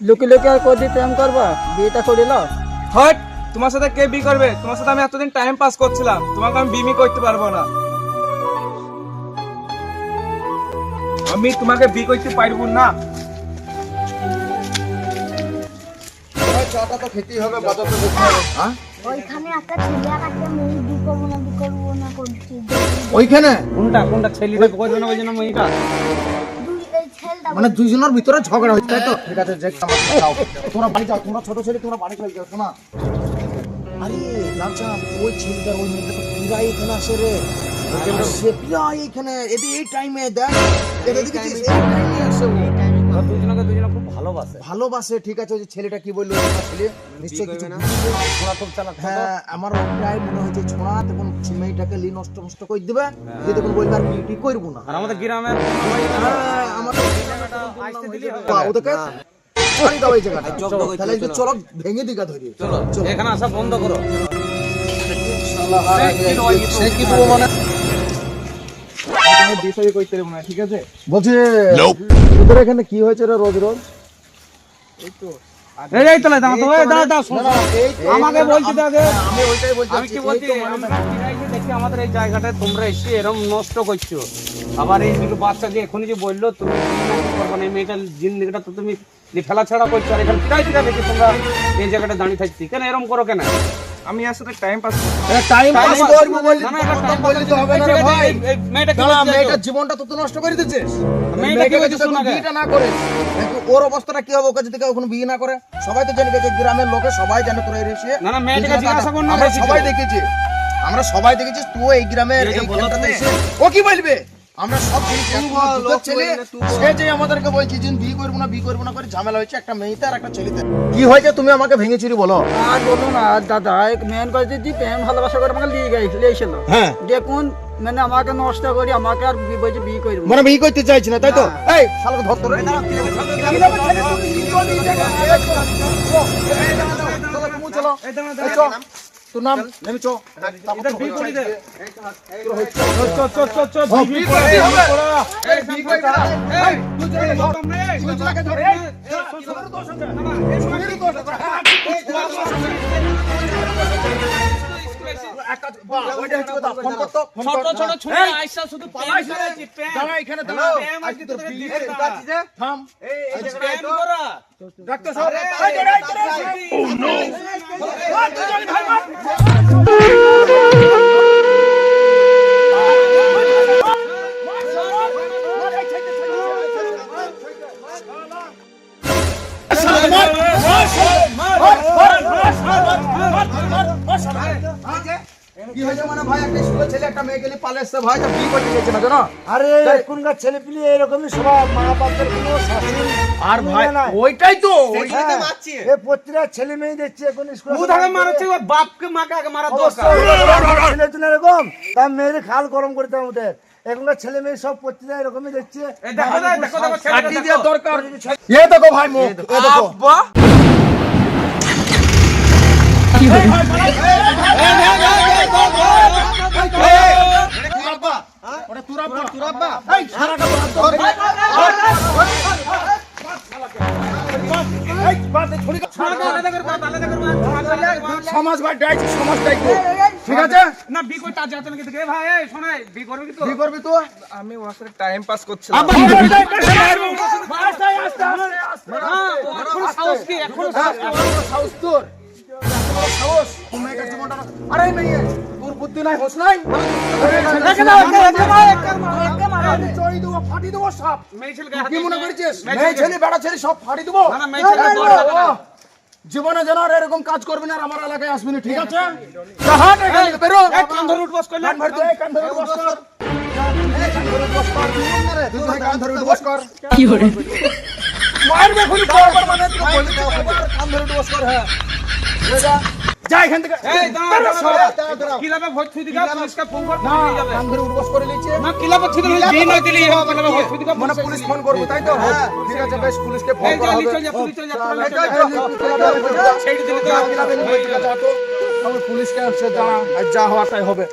লুকি লুকি আর কদি প্রেম করবা, বিয়েটা করিল। হট, তোমার সাথে কে বিয়ে করবে? তোমার সাথে আমি এতদিন টাইম পাস করছিলাম, তোমাকে আমি বিয়ে করতে পারবো না। আমি তোমাকে বিয়ে করতে পারবো না। চাটা তো খেতেই হবে, বাজার তো দেখতে হবে। হ্যাঁ ওইখানে একটা ছেলে আর একটা মেয়ে বিয়ে করবো না করছি। ওইখানে কোনটা ছেলেটা করবে না বলছে না মেয়েটা? এই ছেলেটা মানে দুইজনের ভিতরে ঝগড়া হচ্ছে, তাই তো? ঠিক আছে, যে আমাকে দাও। তোমরা বাড়ি যাও, তোমরা ছোট ছেলে, তোমরা বাড়ি চলে যাও। শোনা, আরে লালচা, ওই ছেলেটা ওই মেয়েটা তো প্রায় এখানে আসে রে। সে প্রায় এখানে এই টাইমে দেখ, এটা দেখেছিস? এই টাইমে আসে ও। দুজনে খুব ভালোবাসে। ভালোবাসে, ঠিক আছে। ওই যে ছেলেটা কি বললো, ছেলে নিশ্চয়ই কিছু ছোড়া খুব চালাক। হ্যাঁ, আমার প্রায় মনে হয়েছে ছোড়া তখন মেয়েটাকে লি নষ্ট নষ্ট করে দিবে, দিয়ে তখন বলবে আর বিউটি করবো না। আর আমাদের গ্রামে হ্যাঁ, আমাদের আসতে দিলি হবে। ওদেরকে ছাড়ি দাও এই জায়গাটা। তাহলে এই চলো ভেঙে দিকা ধরি। চলো এখানে আসা বন্ধ করো। সে কি বলবো মানে আমি বিষয় করতে পারবো না, ঠিক আছে? বলছে তোদের এখানে কি হয়েছে রে রোজ রোজ? এই তো দাও তো, এই দাও শোনো। আমাকে বলছি দাদা, আমি ওইটাই বলছি। আমি কি বলছি, আমরা ফিরাইছি দেখি আমাদের এই জায়গাটায় তোমরা এসে এরকম নষ্ট করছো। আবার এই দুটো বাচ্চা যে এখনই যে বললো তুমি করবো না, এই মেয়েটার জিন্দিগিটা তো তুমি ফেলা ছাড়া করছো। আর এখানে ফিরাই দেখি তোমরা এই জায়গাটা দাঁড়িয়ে থাকছি কেন, এরকম করো কেন? আমি এর সাথে টাইম পাস টাইম পাস করব বলি, না, না, এটা কথা time বললি তো হবে না রে ভাই। এই মেয়েটা কি দাঁড়া, বলছে? মেয়েটার জীবনটা তো তুই নষ্ট করে দিচ্ছিস। মেয়েটা কি বলছে যদি শোনা গে? বিয়েটা না করে, কিন্তু ওর অবস্থাটা কি হবে? ওকে যদি কেউ এখন বিয়ে না করে, সবাই তো জেনে গেছে, গ্রামের লোকে সবাই জানে তোরা এই রেসে। না, না, মেয়েটাকে জিজ্ঞাসা কর না, আমরা বেশি সবাই তো। দেখেছি, আমরা সবাই দেখেছি তুই এই গ্রামের এই খেলটাতে এসে ও কি বলবে? আমরা সব শুনেছি। ছেলে সে যে আমাদেরকে বলছি যে বিয়ে করবো না করে ঝামেলা হয়েছে একটা মেয়েতে আর একটা ছেলেতে। কি হয়েছে তুমি আমাকে ভেঙে চুরি বলো। আর বলুন না দাদা, এক মেন করে দিদি প্রেম ভালোবাসা করে আমাকে লিয়েছিল। হ্যাঁ, দেখুন মানে আমাকে নষ্ট করি, আমাকে আর বলছে বিয়ে করবো। মানে বিয়ে করতে চাইছি না, তাই তো? এই শালাকে ধর তোরে। চলো তোর নাম নেমে চো। কি হয়েছে মানে ভাই, একটা স্কুলের ছেলে একটা মেয়ে গেলে পালে এসছে ভাই, বিয়ে করতে চাইছে না জানো? আরে এখনকার ছেলে পিলে এরকমই স্বভাব, মা বাপের কোনো শাসন আর ভাই ওইটাই তো এ প্রত্যেকটা ছেলে মেয়ে দেখছে এখন স্কুলে মারাচ্ছে, বাপকে মাকে আগে মারা দরকার। ছেলে তুলে এরকম তার মেয়ের খাল গরম করতে আমাদের। এখনকার ছেলে মেয়ে সব প্রত্যেকটা এরকমই দেখছে। দেখো ছাটি দেওয়া দরকার। এ দেখো ভাই মুখ, এ দেখো। সমাজ ভাই ডাইছি, সমাজ ডাইছি, ঠিক আছে না? বিয়ে করতে আর যাচ্ছে নাকি? ভাই এই শোনে, বিয়ে করবি কি? তো কি করবি তুই? আমি ওর সাথে টাইম পাস করছিলাম। সাহস কি এখন? সাহস তোর? সাহস? তুই মেয়েটার জীবনটা আরে মেয়ে তোর বুদ্ধি নাই, হোশ নাই? চড়ি দেবো, ফাটি দেবো সব। মেয়ে ছেলে কি মনে করছিস? মেয়ে ছেলে বেড়া ছেলে সব ফাটি দেবো। না, মেয়ে ছেলে জীবনে যেন আর এরকম কাজ করবি না, আর আমার এলাকায় আসবি না, ঠিক আছে? হাট এখান থেকে বেরো। কান ধরে উঠবস করলে কান ধরে কান ধরে বস কর। কান ধরে বস কর। তুই ভাই কান ধরে বস কর। কি হরে মারবে খুলি কর মানে তো বলি তো কান ধরে বস কর। হ্যাঁ যা এখান থেকে। এই দাঁড়া, কিলাবে ভোট ছুই দিগা, পুলিশকে ফোন কর, পুলিশ নিয়ে যাবে। কান ধরে বস করে নিচে না, কিলাবে ছুই দিলে বিয়ে না দিলে হবে, কিলাবে ভোট ছুই দিগা, মানে পুলিশ ফোন করবে, তাই তো? হ্যাঁ ঠিক আছে, বেশ পুলিশকে ফোন এই করা যা, হবে। চল যা, পুলিশ চল যা, ছেড়ে দিলে তো পুলিশকে যা হওয়ার তাই হবে।